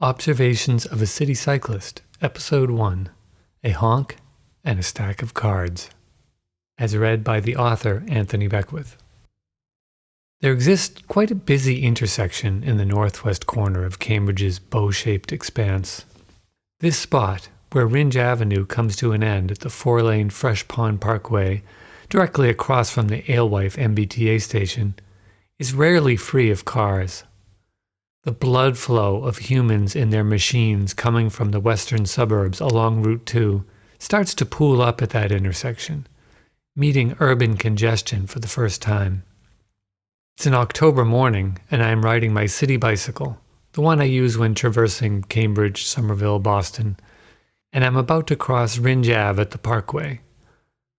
Observations of a City Cyclist, Episode 1, A Honk and a Stack of Cards, as read by the author Anthony Beckwith. There exists quite a busy intersection in the northwest corner of Cambridge's bow-shaped expanse. This spot, where Ringe Avenue comes to an end at the four-lane Fresh Pond Parkway, directly across from the Alewife MBTA station, is rarely free of cars. The blood flow of humans in their machines coming from the western suburbs along Route 2 starts to pool up at that intersection, meeting urban congestion for the first time. It's an October morning, and I am riding my city bicycle, the one I use when traversing Cambridge, Somerville, Boston, and I'm about to cross Ringe Ave at the Parkway.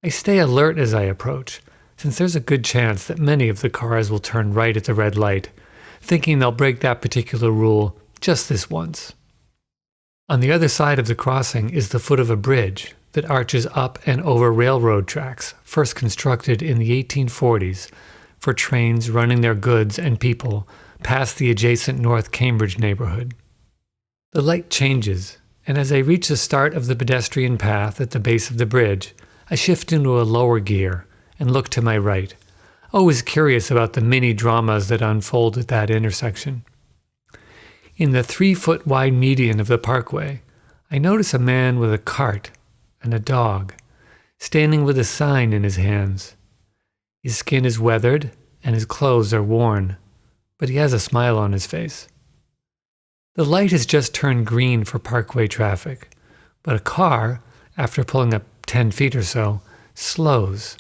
I stay alert as I approach, since there's a good chance that many of the cars will turn right at the red light, thinking they'll break that particular rule just this once. On the other side of the crossing is the foot of a bridge that arches up and over railroad tracks, first constructed in the 1840s for trains running their goods and people past the adjacent North Cambridge neighborhood. The light changes, and as I reach the start of the pedestrian path at the base of the bridge, I shift into a lower gear and look to my right, always curious about the mini dramas that unfold at that intersection. In the 3-foot wide median of the parkway, I notice a man with a cart and a dog, standing with a sign in his hands. His skin is weathered and his clothes are worn, but he has a smile on his face. The light has just turned green for parkway traffic, but a car, after pulling up 10 feet or so, slows,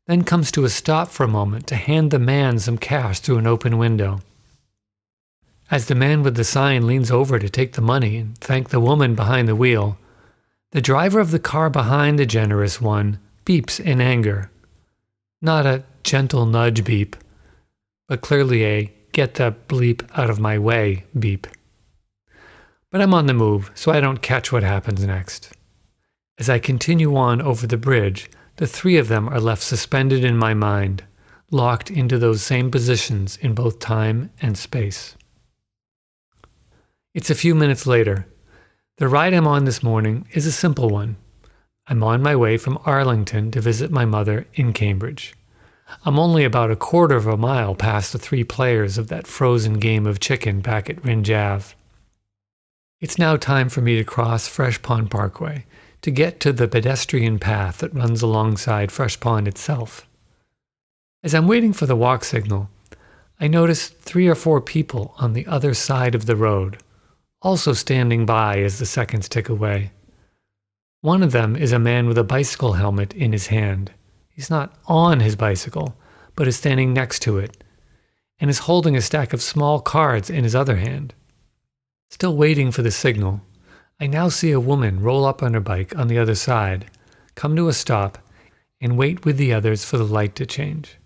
then comes to a stop for a moment to hand the man some cash through an open window. As the man with the sign leans over to take the money and thank the woman behind the wheel, the driver of the car behind the generous one beeps in anger. Not a gentle nudge beep, but clearly a get the bleep out of my way beep. But I'm on the move, so I don't catch what happens next. As I continue on over the bridge, the three of them are left suspended in my mind, locked into those same positions in both time and space. It's a few minutes later. The ride I'm on this morning is a simple one. I'm on my way from Arlington to visit my mother in Cambridge. I'm only about a quarter of a mile past the 3 players of that frozen game of chicken back at Ringe Ave. It's now time for me to cross Fresh Pond Parkway to get to the pedestrian path that runs alongside Fresh Pond itself. As I'm waiting for the walk signal, I notice 3 or 4 people on the other side of the road, also standing by as the seconds tick away. One of them is a man with a bicycle helmet in his hand. He's not on his bicycle, but is standing next to it, and is holding a stack of small cards in his other hand. Still waiting for the signal, I now see a woman roll up on her bike on the other side, come to a stop, and wait with the others for the light to change.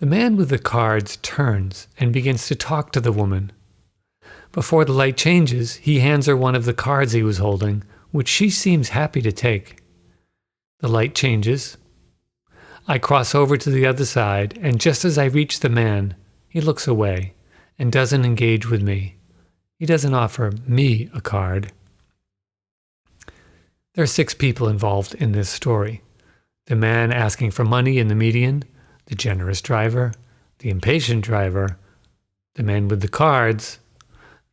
The man with the cards turns and begins to talk to the woman. Before the light changes, he hands her one of the cards he was holding, which she seems happy to take. The light changes. I cross over to the other side, and just as I reach the man, he looks away and doesn't engage with me. He doesn't offer me a card. There are 6 people involved in this story. The man asking for money in the median, the generous driver, the impatient driver, the man with the cards,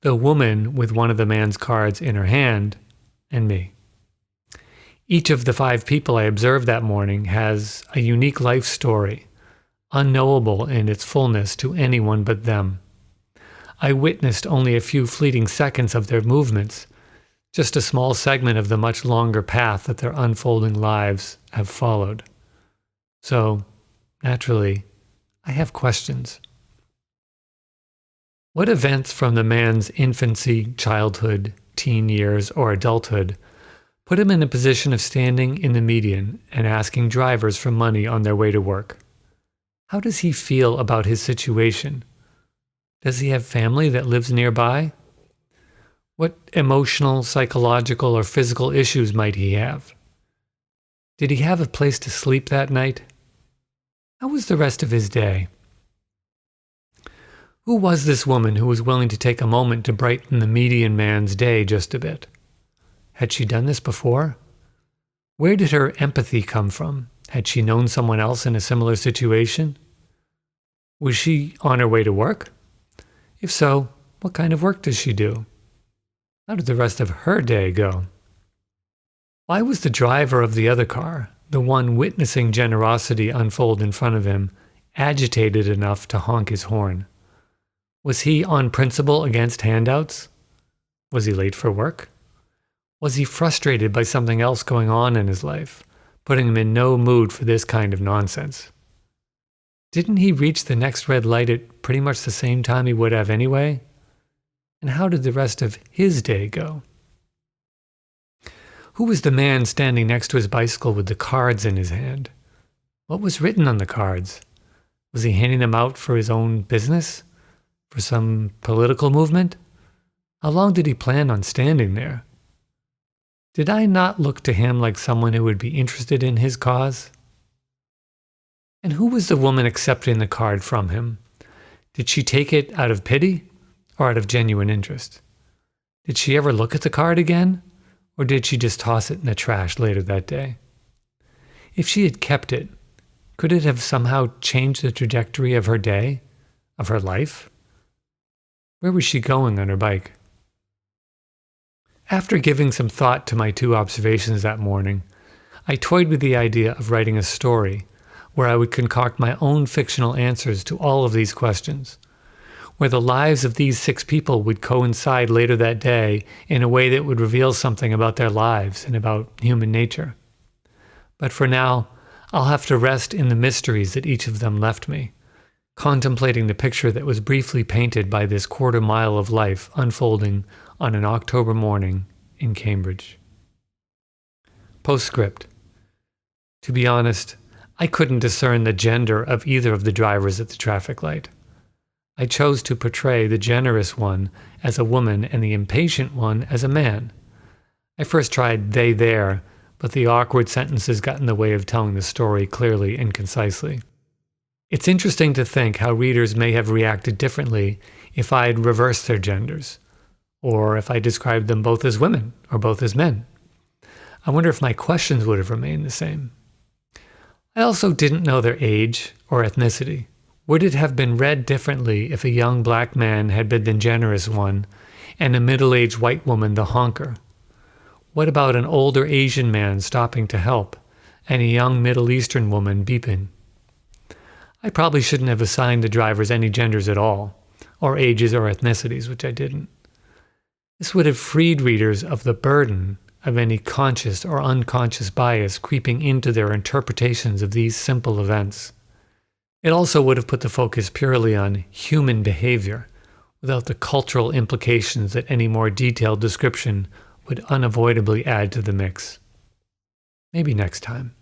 the woman with one of the man's cards in her hand, and me. Each of the 5 people I observed that morning has a unique life story, unknowable in its fullness to anyone but them. I witnessed only a few fleeting seconds of their movements, just a small segment of the much longer path that their unfolding lives have followed. So, naturally, I have questions. What events from the man's infancy, childhood, teen years, or adulthood put him in a position of standing in the median and asking drivers for money on their way to work? How does he feel about his situation? Does he have family that lives nearby? What emotional, psychological, or physical issues might he have? Did he have a place to sleep that night? How was the rest of his day? Who was this woman who was willing to take a moment to brighten the median man's day just a bit? Had she done this before? Where did her empathy come from? Had she known someone else in a similar situation? Was she on her way to work? If so, what kind of work does she do? How did the rest of her day go? Why was the driver of the other car, the one witnessing generosity unfold in front of him, agitated enough to honk his horn? Was he on principle against handouts? Was he late for work? Was he frustrated by something else going on in his life, putting him in no mood for this kind of nonsense? Didn't he reach the next red light at pretty much the same time he would have anyway? And how did the rest of his day go? Who was the man standing next to his bicycle with the cards in his hand? What was written on the cards? Was he handing them out for his own business? For some political movement? How long did he plan on standing there? Did I not look to him like someone who would be interested in his cause? And who was the woman accepting the card from him? Did she take it out of pity or out of genuine interest? Did she ever look at the card again? Or did she just toss it in the trash later that day? If she had kept it, could it have somehow changed the trajectory of her day, of her life? Where was she going on her bike? After giving some thought to my two observations that morning, I toyed with the idea of writing a story where I would concoct my own fictional answers to all of these questions, where the lives of these 6 people would coincide later that day in a way that would reveal something about their lives and about human nature. But for now, I'll have to rest in the mysteries that each of them left me, contemplating the picture that was briefly painted by this quarter mile of life unfolding on an October morning in Cambridge. Postscript. To be honest, I couldn't discern the gender of either of the drivers at the traffic light. I chose to portray the generous one as a woman and the impatient one as a man. I first tried they there, but the awkward sentences got in the way of telling the story clearly and concisely. It's interesting to think how readers may have reacted differently if I'd reversed their genders, or if I described them both as women or both as men. I wonder if my questions would have remained the same. I also didn't know their age or ethnicity. Would it have been read differently if a young black man had been the generous one and a middle-aged white woman the honker? What about an older Asian man stopping to help and a young Middle Eastern woman beeping? I probably shouldn't have assigned the drivers any genders at all, or ages or ethnicities, which I didn't. This would have freed readers of the burden of any conscious or unconscious bias creeping into their interpretations of these simple events. It also would have put the focus purely on human behavior, without the cultural implications that any more detailed description would unavoidably add to the mix. Maybe next time.